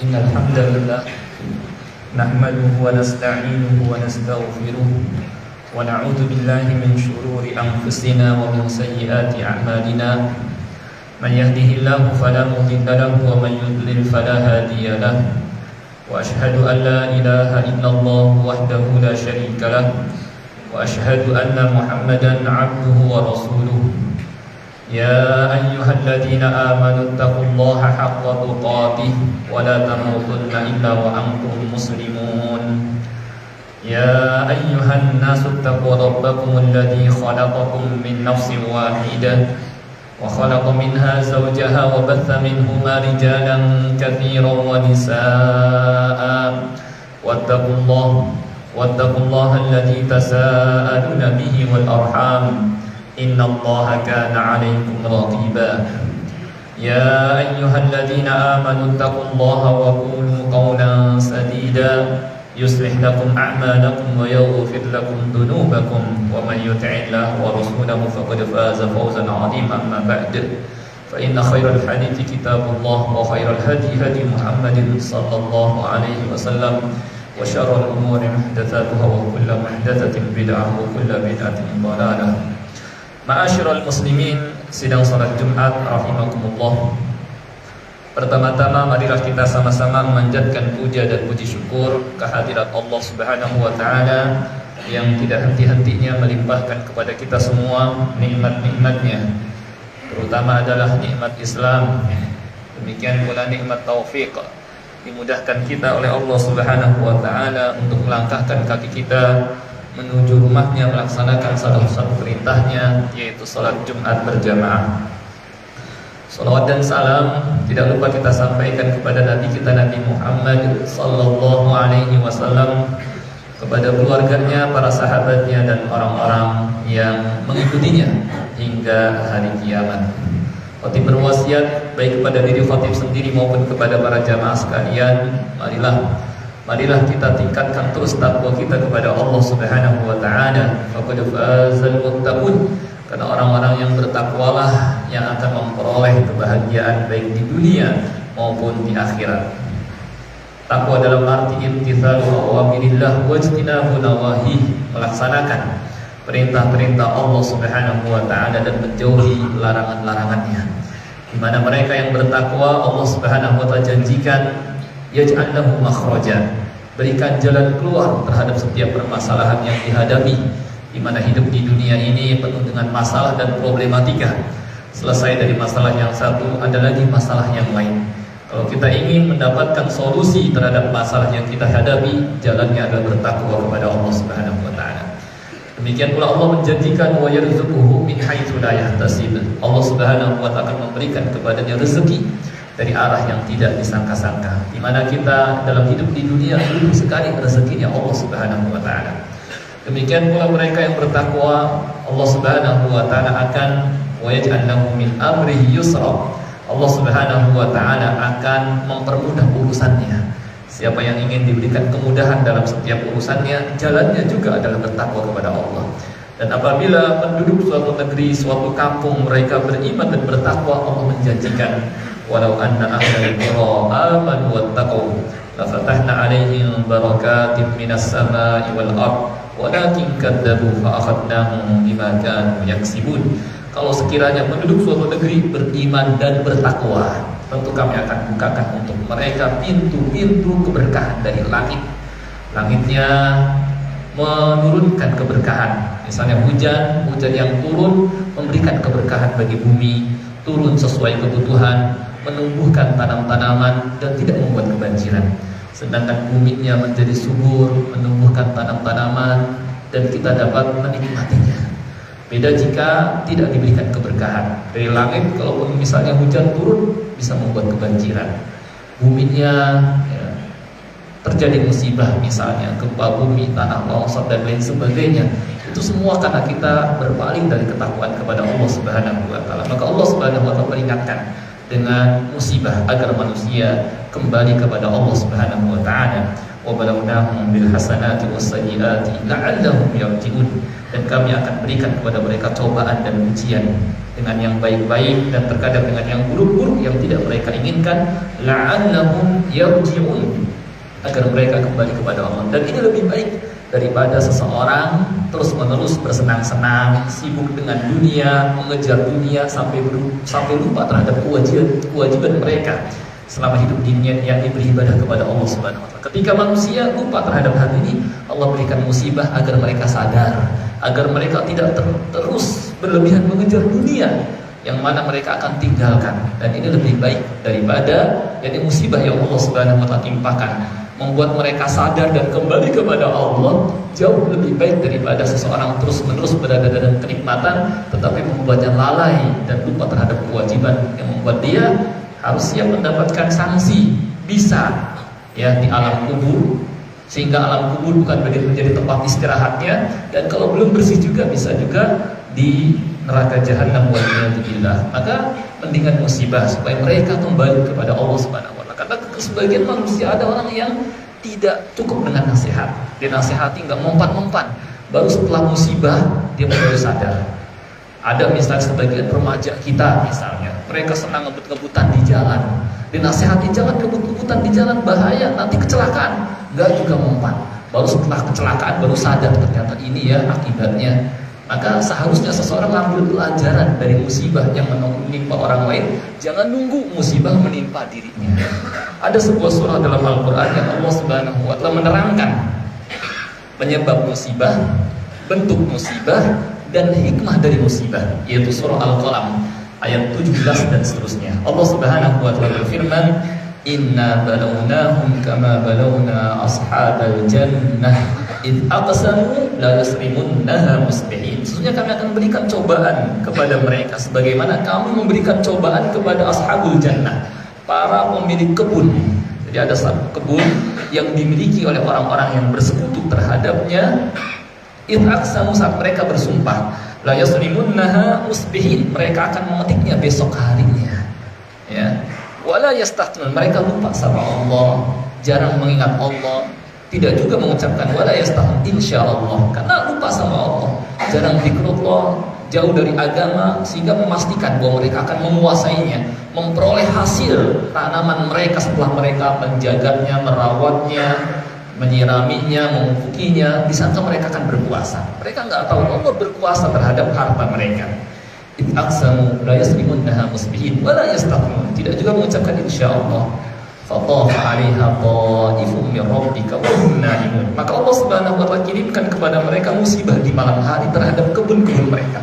إن الحمد لله نحمده ونستعينه ونستغفره ونعوذ بالله من شرور أنفسنا ومن سيئات أعمالنا من يهده الله فلا مضل له ومن يضلل فلا هادي له وأشهد أن لا إله إلا الله وحده لا شريك له وأشهد أن محمدا عبده ورسوله يا أيها الذين آمنوا اتقوا الله حق تقاته ولا تموتن إلا وأنتم مسلمون يا أيها الناس اتقوا ربكم الذي خلقكم من نفس واحدة وخلق منها زوجها وبث منهما رجالا كثيرا ونساء واتقوا الله الذي تساءلون به والأرحام إن الله كان عليكم رقيبا يا أيها الذين آمنوا اتقوا الله وقولوا قولا سديدا يصلح لكم أعمالكم ويغفر لكم ذنوبكم ومن يطع الله ورسوله فقد فاز فوزا عظيما. أما بعد فإن خير الحديث كتاب الله وخير الهدي هدي محمد صلى الله عليه وسلم وشر الأمور محدثاتها وكل محدثة بدعة وكل بدعة ضلالة. Ma'asyiral muslimin, sidang salat Jumat rahimakumullah. Pertama-tama marilah kita sama-sama memanjatkan puja dan puji syukur kehadirat Allah Subhanahu wa taala yang tidak henti-hentinya melimpahkan kepada kita semua nikmat-nikmatnya. Terutama adalah nikmat Islam. Demikian pula nikmat taufik. Dimudahkan kita oleh Allah Subhanahu wa taala untuk melangkahkan kaki kita menuju rumahnya melaksanakan salah satu perintahnya, yaitu salat Jumat berjamaah. Salawat dan salam tidak lupa kita sampaikan kepada Nabi kita Nabi Muhammad sallallahu alaihi wasallam, kepada keluarganya, para sahabatnya dan orang-orang yang mengikutinya hingga hari kiamat. Khatib berwasiat baik kepada diri khatib sendiri maupun kepada para jamaah sekalian, marilah kita tingkatkan terus takwa kita kepada Allah Subhanahu wa taala. Faqad fazal muttaqun, karena orang-orang yang bertakwalah yang akan memperoleh kebahagiaan baik di dunia maupun di akhirat. Takwa dalam arti imtithalu awamirillah wajtinabu nawahi, melaksanakan perintah-perintah Allah Subhanahu wa taala dan menjauhi larangan-larangannya. Di mana mereka yang bertakwa, Allah Subhanahu wa taala janjikan yaj'al lahu makhraja, berikan jalan keluar terhadap setiap permasalahan yang dihadapi, di mana hidup di dunia ini penuh dengan masalah dan problematika. Selesai dari masalah yang satu, ada lagi masalah yang lain. Kalau kita ingin mendapatkan solusi terhadap masalah yang kita hadapi, jalannya adalah bertakwa kepada Allah Subhanahu wa taala. Demikian pula Allah menjanjikan wa yarzuquhu min haitsu la yahtasib. Allah Subhanahu wa taala akan memberikan kepadanya rezeki dari arah yang tidak disangka-sangka. Di mana kita dalam hidup di dunia dulu sekali rezekinya Allah Subhanahu wa taala. Demikian pula mereka yang bertakwa, Allah Subhanahu wa taala akan wa yaj'al lahu min amrihi yusra. Allah Subhanahu wa taala akan mempermudah urusannya. Siapa yang ingin diberikan kemudahan dalam setiap urusannya, jalannya juga adalah bertakwa kepada Allah. Dan apabila penduduk suatu negeri, suatu kampung mereka beriman dan bertakwa, Allah menjanjikan walau anna ahlal qura amanu wattaqu lafatahna 'alaihim barakatim minas samaa'i wal ardh walakin kadzabu fa akhadnahum bima kanu yaksibun. Kalau sekiranya penduduk suatu negeri beriman dan bertakwa, tentu kami akan bukakan untuk mereka pintu-pintu keberkahan dari langit. Langitnya menurunkan keberkahan. Misalnya hujan yang turun memberikan keberkahan bagi bumi, turun sesuai kebutuhan, menumbuhkan tanam-tanaman dan tidak membuat kebanjiran. Sedangkan buminya menjadi subur, menumbuhkan tanam-tanaman dan kita dapat menikmatinya. Beda jika tidak diberikan keberkahan dari langit. Kalaupun misalnya hujan turun bisa membuat kebanjiran, buminya terjadi musibah, misalnya gempa bumi, tanah longsor dan lain sebagainya. Itu semua karena kita berpaling dari ketakwaan kepada Allah Subhanahu wa taala. Maka Allah Subhanahu wa taala peringatkan dengan musibah agar manusia kembali kepada Allah Subhanahu wa taala. wa balawnahum bil hasanati was sayyiati la'allahum yarji'un. Dan kami akan berikan kepada mereka cobaan dan ujian dengan yang baik-baik dan terkadang dengan yang buruk-buruk yang tidak mereka inginkan, la'allahum yarji'un, agar mereka kembali kepada Allah. Dan ini lebih baik daripada seseorang terus-menerus bersenang-senang, sibuk dengan dunia, mengejar dunia sampai lupa terhadap kewajiban mereka selama hidup di dunia, yakni beribadah kepada Allah Subhanahu wa taala. Ketika manusia lupa terhadap hal ini, Allah berikan musibah agar mereka sadar, agar mereka tidak terus berlebihan mengejar dunia yang mana mereka akan tinggalkan. Dan ini lebih baik daripada yakni musibah yang Allah Subhanahu wa taala timpakan, membuat mereka sadar dan kembali kepada Allah jauh lebih baik daripada seseorang terus-menerus berada dalam kenikmatan tetapi membuatnya lalai dan lupa terhadap kewajiban yang membuat dia harus siap mendapatkan sanksi, bisa ya di alam kubur, sehingga alam kubur bukan menjadi tempat istirahatnya, dan kalau belum bersih juga bisa juga di neraka jahanam waliyadzubillah. Maka mendingan musibah supaya mereka kembali kepada Allah Subhanahu wa taala. Karena sebagian manusia ada orang yang tidak cukup dengan nasihat, dinasihati nggak mempan-mempan, baru setelah musibah dia baru sadar. Ada misalnya sebagian remaja kita misalnya, mereka senang ngebut-ngebutan di jalan, dinasihati jangan ngebut-ngebutan di jalan, bahaya, nanti kecelakaan, nggak juga mempan. Baru setelah kecelakaan baru sadar ternyata ini ya akibatnya. Maka seharusnya seseorang ambil pelajaran dari musibah yang menimpa orang lain, jangan nunggu musibah menimpa dirinya. Ada sebuah surah dalam Al-Quran yang Allah Subhanahu wa taala menerangkan penyebab musibah, bentuk musibah, dan hikmah dari musibah, yaitu surah Al-Qalam ayat 17 dan seterusnya. Allah Subhanahu wa taala berfirman, "Inna balawnahum kama balawna ashabal jannah id aqsamu la yasrimunnaha musbihin." Sesungguhnya kami akan berikan cobaan kepada mereka sebagaimana kami memberikan cobaan kepada ashabul jannah, para pemilik kebun. Jadi ada satu kebun yang dimiliki oleh orang-orang yang bersekutu terhadapnya. Id aqsamu, saat mereka bersumpah, la yasrimunnaha musbihin, mereka akan memetiknya besok harinya. Ya. Wala yastathnun, mereka lupa sama Allah, jarang mengingat Allah, tidak juga mengucapkan wala yastathnun insyaallah, karena lupa sama Allah, jarang zikrullah, jauh dari agama, sehingga memastikan bahwa mereka akan menguasainya, memperoleh hasil tanaman mereka setelah mereka menjaganya, merawatnya, menyiraminya, memupukinya, disangka mereka akan berkuasa. Mereka nggak tahu Allah berkuasa terhadap harta mereka. Id aqsamu la yasrimunnaha musbihin wa la yastathnun, tidak juga mengucapkan insyaallah. Fatafa 'alaiha ta'ifun min rabbika wa hum na'imun, maka Allah Subhanahu wa taala kirimkan kepada mereka musibah di malam hari terhadap kebun-kebun mereka.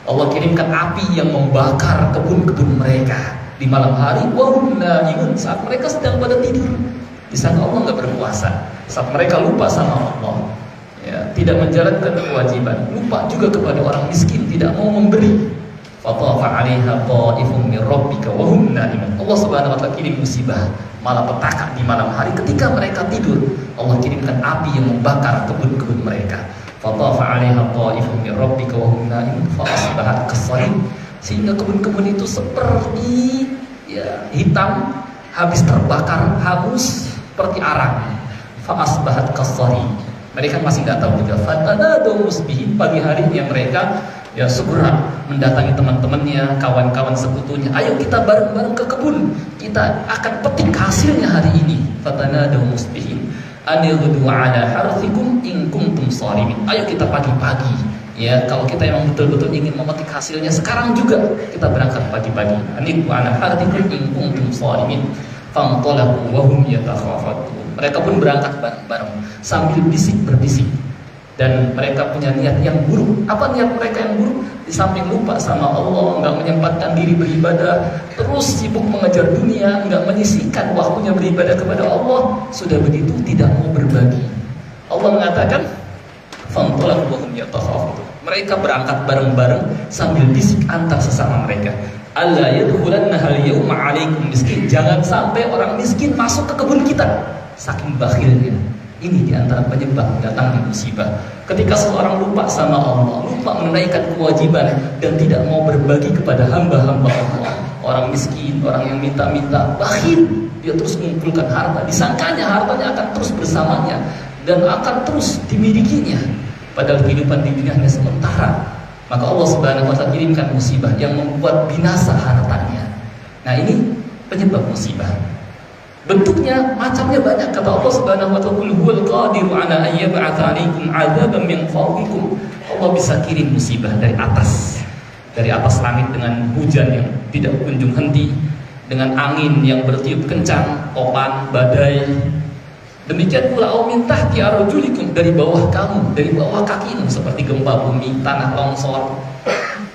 Allah kirimkan api yang membakar kebun-kebun mereka di malam hari, wa hum na'imun, saat mereka sedang pada tidur. Disangka Allah nggak berkuasa, saat mereka lupa sama Allah, ya, tidak menjalankan kewajiban, lupa juga kepada orang miskin, tidak mau memberi. Fatafa 'alaiha ta'ifun min rabbika wa hum na'imun. Allah Subhanahu wa taala kirim musibah malapetaka di malam hari ketika mereka tidur. Allah kirimkan api yang membakar kebun-kebun mereka. Fatafa 'alaiha ta'ifun min rabbika wa hum na'imun fa asbahat kassarin, sehingga kebun-kebun itu seperti ya hitam, habis terbakar, hangus seperti arang. Fa asbahat kassarin, mereka masih nggak tahu juga. Fatanadu musbihin, pagi harinya mereka ya segera mendatangi teman-temannya, kawan-kawan sekutunya. Ayo kita bareng-bareng ke kebun, kita akan petik hasilnya hari ini. Fatanadu musbihin anighdu ala harthikum in kuntum sharimin. Ayo kita pagi-pagi, ya kalau kita memang betul-betul ingin memetik hasilnya sekarang juga kita berangkat pagi-pagi. Anighdu ala harthikum in kuntum sharimin. Fantalaqu wa hum yatakhafatun. Mereka pun berangkat bareng-bareng sambil berbisik, dan mereka punya niat yang buruk. Apa niat mereka yang buruk? Di samping lupa sama Allah, nggak menyempatkan diri beribadah, terus sibuk mengejar dunia, nggak menyisihkan waktunya beribadah kepada Allah. Sudah begitu tidak mau berbagi. Allah mengatakan, fantalaqu wa hum yatakhafatun. Mereka berangkat bareng-bareng sambil bisik antar sesama mereka. Alla yadkhulannaha al-yawma 'alaikum miskin. Jangan sampai orang miskin masuk ke kebun kita. Saking bakhilnya. Ini diantara penyebab datangnya musibah. Ketika seorang lupa sama Allah, lupa menunaikan kewajiban dan tidak mau berbagi kepada hamba-hamba Allah, orang miskin, orang yang minta-minta, bakhil, dia terus mengumpulkan harta, disangkanya hartanya akan terus bersamanya dan akan terus dimilikinya, padahal kehidupan di dunia hanya sementara. Maka Allah Subhanahu wa Ta'ala kirimkan musibah yang membuat binasa hartanya. Nah, ini penyebab musibah. Bentuknya, macamnya banyak. Kata Allah Subhanahu wa Ta'ala, "Qul huwal qadiru 'ala an yab'atsa 'alaikum 'adzaban min fawqikum." Allah bisa kirim musibah dari atas langit dengan hujan yang tidak kunjung henti, dengan angin yang bertiup kencang, topan, badai. Demikian pula min tahti arjulikum, dari bawah kamu, dari bawah kakimu, seperti gempa bumi, tanah longsor.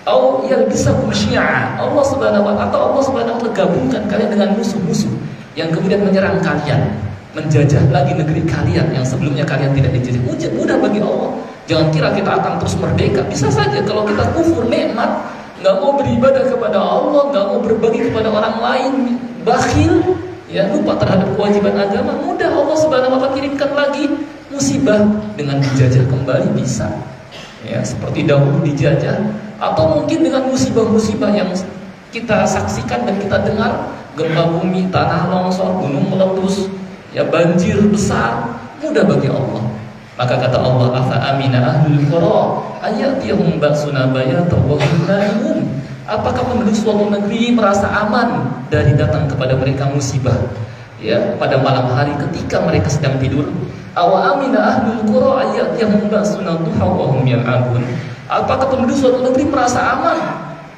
Au yalbisakum syi'a. Allah Subhanahu wa Ta'ala gabungkan kalian dengan musuh-musuh yang kemudian menyerang kalian, menjajah lagi negeri kalian yang sebelumnya kalian tidak dijajah. Mudah bagi Allah. Jangan kira kita akan terus merdeka. Bisa saja kalau kita kufur nikmat, nggak mau beribadah kepada Allah, nggak mau berbagi kepada orang lain, bakhil, ya, lupa terhadap kewajiban agama, mudah Allah Subhanahu wa Ta'ala kirimkan lagi musibah dengan dijajah kembali, bisa. Ya, seperti dahulu dijajah, atau mungkin dengan musibah-musibah yang kita saksikan dan kita dengar, gempa bumi, tanah longsor, gunung meletus, ya, banjir besar, mudah bagi Allah. Maka kata Allah, "Afa amina ahlul qura ayatihum ba'suna bayatan wa hum naimun." Apakah penduduk suatu negeri merasa aman dari datang kepada mereka musibah, ya, pada malam hari ketika mereka sedang tidur? Awa amina ahlul qura ayatihum ba'suna duha wa hum yal'abun. Apakah penduduk suatu negeri merasa aman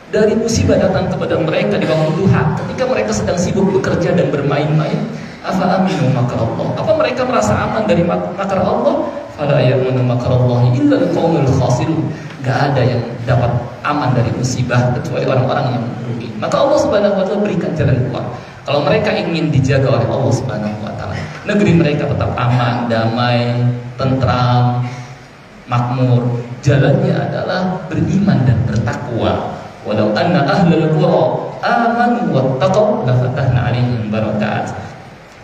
dari musibah datang kepada mereka di waktu duha ketika mereka sedang sibuk bekerja dan bermain-main? Afa aminu makar Allah. Apa mereka merasa aman dari makar Allah? Fala ya'munu makarallahi illa al-qaumul khasirun. Gak ada yang dapat aman dari musibah kecuali orang-orang yang merugi. Maka Allah Subhanahu wa Ta'ala berikan jalan keluar. Kalau mereka ingin dijaga oleh Allah Subhanahu wa Ta'ala, negeri mereka tetap aman, damai, tentram, makmur, jalannya adalah beriman dan bertakwa. Walau anna ahlal qura amanu wattaqaw la fatahna 'alaihim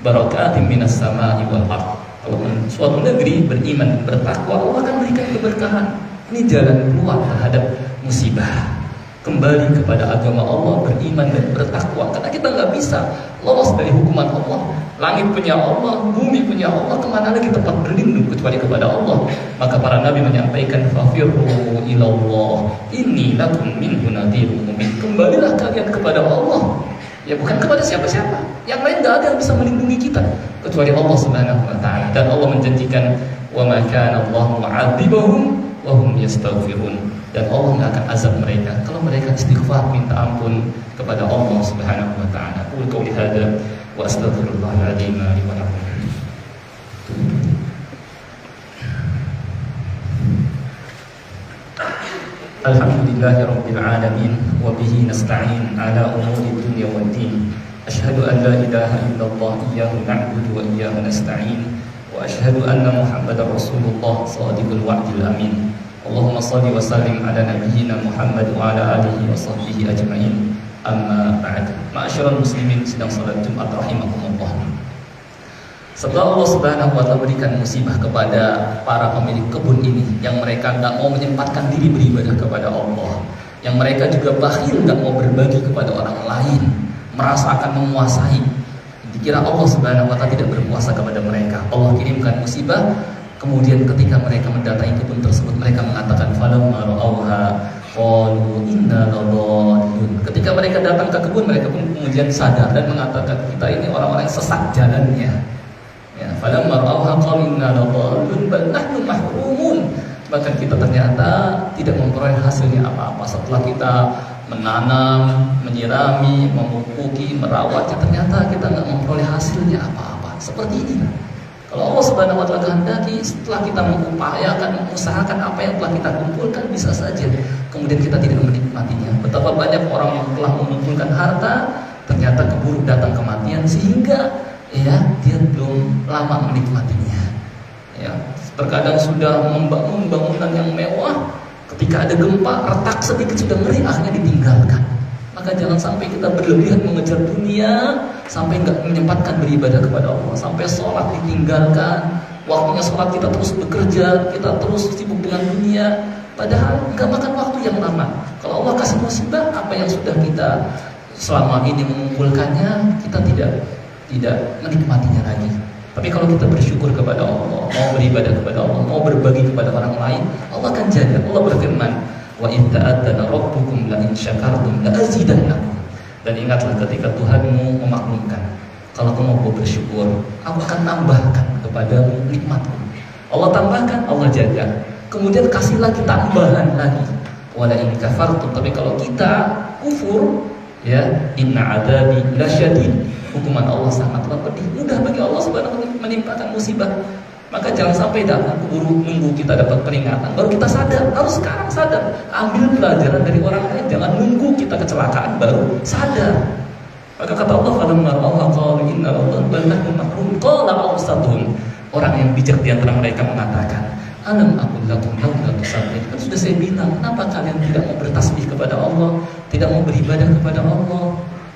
barakatin minas sama'i wal ardh. Kalau suatu negeri beriman dan bertakwa, Allah akan berikan keberkahan. Ini jalan keluar terhadap musibah. Kembali kepada agama Allah, beriman dan bertakwa. Karena kita nggak bisa lolos dari hukuman Allah. Langit punya Allah, bumi punya Allah, kemana lagi tempat berlindung kecuali kepada Allah. Maka para nabi menyampaikan, "Fafirru ilallah, inni lakum minhu nadhirun mubin." Kembalilah kalian kepada Allah. Ya, bukan kepada siapa-siapa. Yang lain tidak ada yang bisa melindungi kita kecuali Allah Subhanahu wa Ta'ala. Dan Allah menjanjikan, "Wa ma kana Allahu mu'adzibahum wa hum yastaghfirun." Dan Allah tidak akan azab mereka kalau mereka istighfar, minta ampun kepada Allah Subhanahu wa Ta'ala. Qul qawli hadza wa astaghfirullahal azim li wa lakum. Alhamdulillahi rabbil alamin wa bihi nasta'in ala umuri dunya waddin. Asyhadu an la ilaha illallah iyyahu na'budu wa iyyahu nasta'in wa asyhadu anna Muhammadar Rasulullah shadiqul wa'dil amin. Allahumma shalli wa sallim ala nabiyyina Muhammad wa ala alihi wa sahbihi ajma'in. Amma ba'd. Ma'asyiral muslimin sedang salat Jumat rahimakumullah. Setelah Allah Subhanahu wa Ta'ala berikan musibah kepada para pemilik kebun ini, yang mereka nggak mau menyempatkan diri beribadah kepada Allah, yang mereka juga bakhil, nggak mau berbagi kepada orang lain, merasa akan menguasai, dikira Allah Subhanahu wa Ta'ala tidak berkuasa kepada mereka. Allah kirimkan musibah. Kemudian ketika mereka mendatangi kebun tersebut, mereka mengatakan, "Falamma ra'awha qalu inna ladallun." Ketika mereka datang ke kebun, mereka pun kemudian sadar dan mengatakan, "Kita ini orang-orang yang sesat jalannya." Ya, falamma ra'awha qalu inna ladallun bal nahnu mahrumun. Bahkan kita ternyata tidak memperoleh hasilnya apa-apa setelah kita menanam, menyirami, memupuki, merawatnya, ternyata kita nggak memperoleh hasilnya apa-apa. Seperti ini. Kalau Allah Subhanahu wa Ta'ala kehendaki, setelah kita mengupayakan, mengusahakan apa yang telah kita kumpulkan, bisa saja kemudian kita tidak menikmatinya. Betapa banyak orang yang telah mengumpulkan harta, ternyata keburu datang kematian, sehingga ya dia belum lama menikmatinya. Ya, terkadang sudah membangun bangunan yang mewah, ketika ada gempa, retak sedikit sudah ngeri, akhirnya ditinggalkan. Maka jangan sampai kita berlebihan mengejar dunia, sampai nggak menyempatkan beribadah kepada Allah, sampai sholat ditinggalkan, waktunya sholat kita terus bekerja, kita terus sibuk dengan dunia, padahal nggak makan waktu yang lama. Kalau Allah kasih musibah, apa yang sudah kita selama ini mengumpulkannya, kita tidak tidak menikmatinya lagi. Tapi kalau kita bersyukur kepada Allah, mau beribadah kepada Allah, mau berbagi kepada orang lain, Allah akan jaga. Allah berfirman, wa in ta'adzana rabbukum la in syakartum la azidannakum. Dan ingatlah ketika Tuhanmu memaklumkan, kalau kamu mau bersyukur, aku akan tambahkan kepadamu nikmatku. Allah tambahkan, Allah jaga. Kemudian kasih lagi tambahan lagi. Wala in kafartum, tapi kalau kita kufur, ya, inna adzabi lasyadid. Hukuman Allah sangatlah pedih. Mudah bagi Allah Subhanahu wa taala menimpakan musibah. Maka jangan sampai datang keburu nunggu kita dapat peringatan baru kita sadar. Harus sekarang sadar. Ambil pelajaran dari orang lain. Jangan nunggu kita kecelakaan baru sadar. Maka kata Allah, "Falamma ra'awha qalu inna Allaha balagh mahrum." Qala awsatuhum. Orang yang bijak di antara mereka mengatakan, "Alam aqul lakum laula tusabbih." Kan sudah saya bilang, kenapa kalian tidak mau bertasbih kepada Allah, tidak mau beribadah kepada Allah?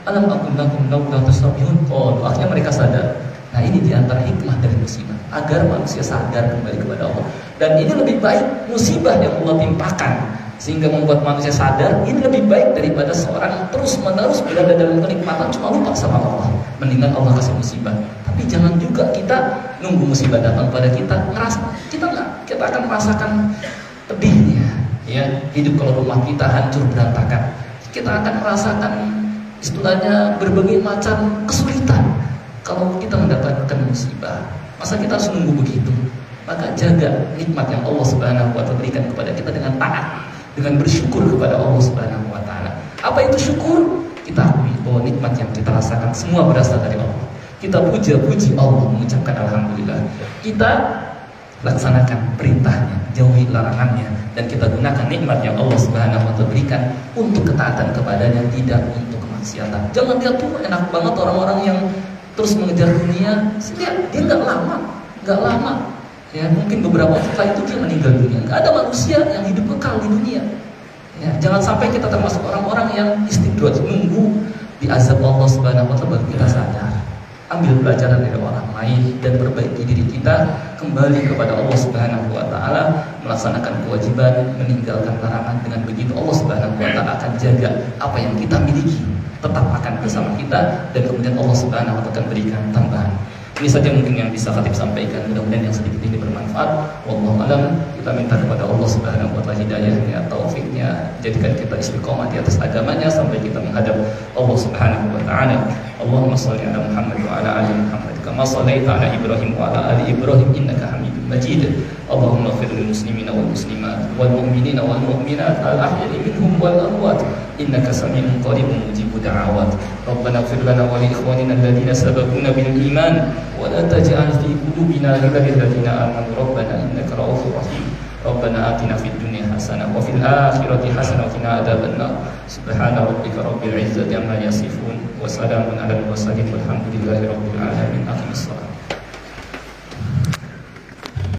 Alam aqul lakum laula tusabbihun. Akhirnya mereka sadar. Nah, ini di antara hikmah dari musibah, agar manusia sadar kembali kepada Allah. Dan ini lebih baik musibah yang Allah timpakan sehingga membuat manusia sadar. Ini lebih baik daripada seorang yang terus-menerus berada dalam kenikmatan cuma lupa sama Allah. Mendingan Allah kasih musibah. Tapi jangan juga kita nunggu musibah datang pada kita, kita akan merasakan pedihnya, ya. Hidup kalau rumah kita hancur berantakan, kita akan merasakan istilahnya berbagai macam kesulitan kalau kita mendapatkan musibah. Masa kita harus nunggu begitu? Maka jaga nikmat yang Allah Subhanahu wa taala berikan kepada kita dengan taat, dengan bersyukur kepada Allah Subhanahu wa taala. Apa itu syukur? Kita akui bahwa nikmat yang kita rasakan semua berasal dari Allah. Kita puji Allah, mengucapkan alhamdulillah. Kita laksanakan perintahnya, jauhi larangannya, dan kita gunakan nikmat yang Allah Subhanahu wa taala berikan untuk ketaatan kepadanya, tidak untuk kemaksiatan. Jangan lihat tuh enak banget orang-orang yang terus mengejar dunia. Lihat, dia nggak lama. Ya, mungkin beberapa waktu setelah itu dia meninggal dunia. Nggak ada manusia yang hidup kekal di dunia. Ya, jangan sampai kita termasuk orang-orang yang istidraj, nunggu diazab Allah Subhanahu wa taala baru kita sadar. Ambil pelajaran dari orang lain dan perbaiki diri kita, kembali kepada Allah Subhanahu wa taala, melaksanakan kewajiban, meninggalkan larangan. Dengan begitu Allah Subhanahu wa taala akan jaga apa yang kita miliki tetap akan bersama kita, dan kemudian Allah Subhanahu wa taala akan berikan tambahan. Ini saja mungkin yang bisa Khatib sampaikan. Mudah-mudahan yang sedikit ini bermanfaat. Wallahu a'lam. Kita minta kepada Allah Subhanahu wa taala hidayahnya, taufiknya, jadikan kita istiqomah di atas agamanya sampai kita menghadap Allah Subhanahu wa taala. Allahumma shalli ala Muhammad wa ala ali Muhammad kama shallaita ala Ibrahim wa ala ali Ibrahim innaka Hamidum Majid. Allahumma ighfir lil muslimina wal muslimat wal mu'minina wal mu'minat al ahya'i minhum wal amwat innaka sami'un qaribun mujibud da'awat. Rabbana ighfir lana wa li ikhwanina alladhina sabaquna bil iman wa la taj'al fi qulubina ghillan lil ladzina amanu rabbana innaka ra'ufur rahim. Rabbana atina fid dunya hasanah wa fil akhirati hasanah wa qina adzabannar. Subhana rabbika rabbil izzati amma yasifun wa salamun alal mursalin walhamdulillahi rabbil alamin. Aqimissalah.